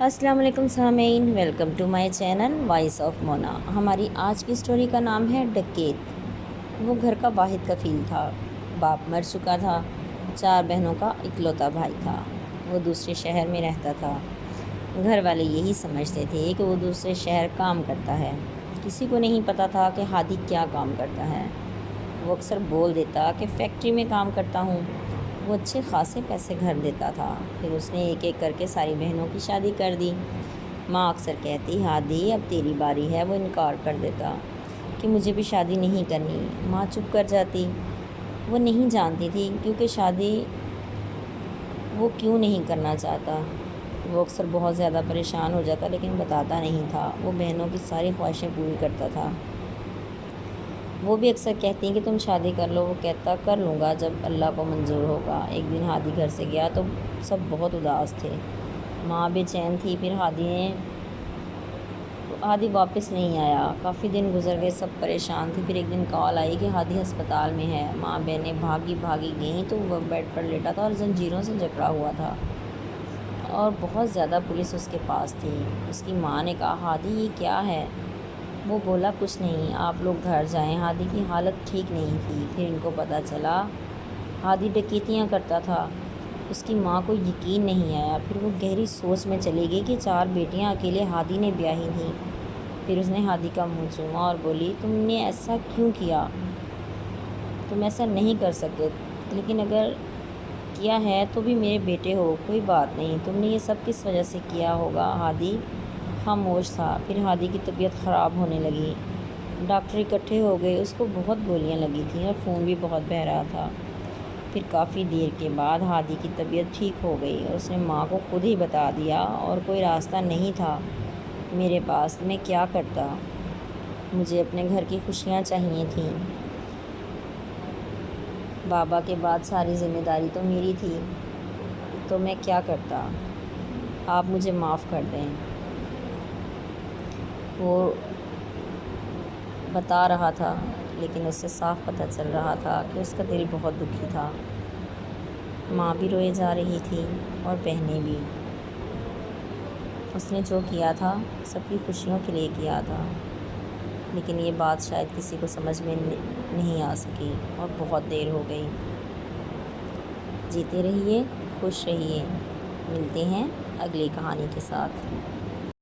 السلام علیکم سامعین، welcome to my channel voice of Mona. ہماری آج کی سٹوری کا نام ہے ڈکیت۔ وہ گھر کا واحد کفیل تھا۔ باپ مر چکا تھا، 4 بہنوں کا اکلوتا بھائی تھا۔ وہ دوسرے شہر میں رہتا تھا۔ گھر والے یہی سمجھتے تھے کہ وہ دوسرے شہر کام کرتا ہے۔ کسی کو نہیں پتہ تھا کہ ہادی کیا کام کرتا ہے۔ وہ اکثر بول دیتا کہ فیکٹری میں کام کرتا ہوں۔ وہ اچھے خاصے پیسے گھر دیتا تھا۔ پھر اس نے ایک ایک کر کے ساری بہنوں کی شادی کر دی۔ ماں اکثر کہتی، ہادی اب تیری باری ہے۔ وہ انکار کر دیتا کہ مجھے بھی شادی نہیں کرنی۔ ماں چپ کر جاتی۔ وہ نہیں جانتی تھی کیونکہ شادی وہ کیوں نہیں کرنا چاہتا۔ وہ اکثر بہت زیادہ پریشان ہو جاتا لیکن بتاتا نہیں تھا۔ وہ بہنوں کی ساری خواہشیں پوری کرتا تھا۔ وہ بھی اکثر کہتی کہ تم شادی کر لو۔ وہ کہتا کر لوں گا جب اللہ کو منظور ہوگا۔ ایک دن ہادی گھر سے گیا تو سب بہت اداس تھے۔ ماں بے چین تھی۔ پھر ہادی واپس نہیں آیا۔ کافی دن گزر گئے، سب پریشان تھے۔ پھر ایک دن کال آئی کہ ہادی ہسپتال میں ہے۔ ماں بہنیں بھاگی گئیں تو وہ بیڈ پر لیٹا تھا اور زنجیروں سے جکڑا ہوا تھا اور بہت زیادہ پولیس اس کے پاس تھی۔ اس کی ماں نے کہا، ہادی یہ کیا ہے؟ وہ بولا، کچھ نہیں، آپ لوگ گھر جائیں۔ ہادی کی حالت ٹھیک نہیں تھی۔ پھر ان کو پتہ چلا ہادی ڈکیتیاں کرتا تھا۔ اس کی ماں کو یقین نہیں آیا۔ پھر وہ گہری سوچ میں چلی گئی کہ 4 بیٹیاں اکیلے ہادی نے بیاہی تھیں۔ پھر اس نے ہادی کا منہ چوما اور بولی، تم نے ایسا کیوں کیا؟ تم ایسا نہیں کر سکتے، لیکن اگر کیا ہے تو بھی میرے بیٹے ہو، کوئی بات نہیں۔ تم نے یہ سب کس وجہ سے کیا ہوگا؟ ہادی خاموش تھا۔ پھر ہادی کی طبیعت خراب ہونے لگی۔ ڈاکٹر اکٹھے ہو گئے۔ اس کو بہت گولیاں لگی تھیں اور خون بھی بہت بہہ رہا تھا۔ پھر کافی دیر کے بعد ہادی کی طبیعت ٹھیک ہو گئی اور اس نے ماں کو خود ہی بتا دیا، اور کوئی راستہ نہیں تھا میرے پاس، میں کیا کرتا؟ مجھے اپنے گھر کی خوشیاں چاہیے تھیں۔ بابا کے بعد ساری ذمہ داری تو میری تھی، تو میں کیا کرتا؟ آپ مجھے معاف کر دیں۔ وہ بتا رہا تھا لیکن اس سے صاف پتہ چل رہا تھا کہ اس کا دل بہت دکھی تھا۔ ماں بھی روئے جا رہی تھی اور بہنیں بھی۔ اس نے جو کیا تھا سب کی خوشیوں کے لیے کیا تھا، لیکن یہ بات شاید کسی کو سمجھ میں نہیں آ سکی اور بہت دیر ہو گئی۔ جیتے رہیے، خوش رہیے۔ ملتے ہیں اگلی کہانی کے ساتھ۔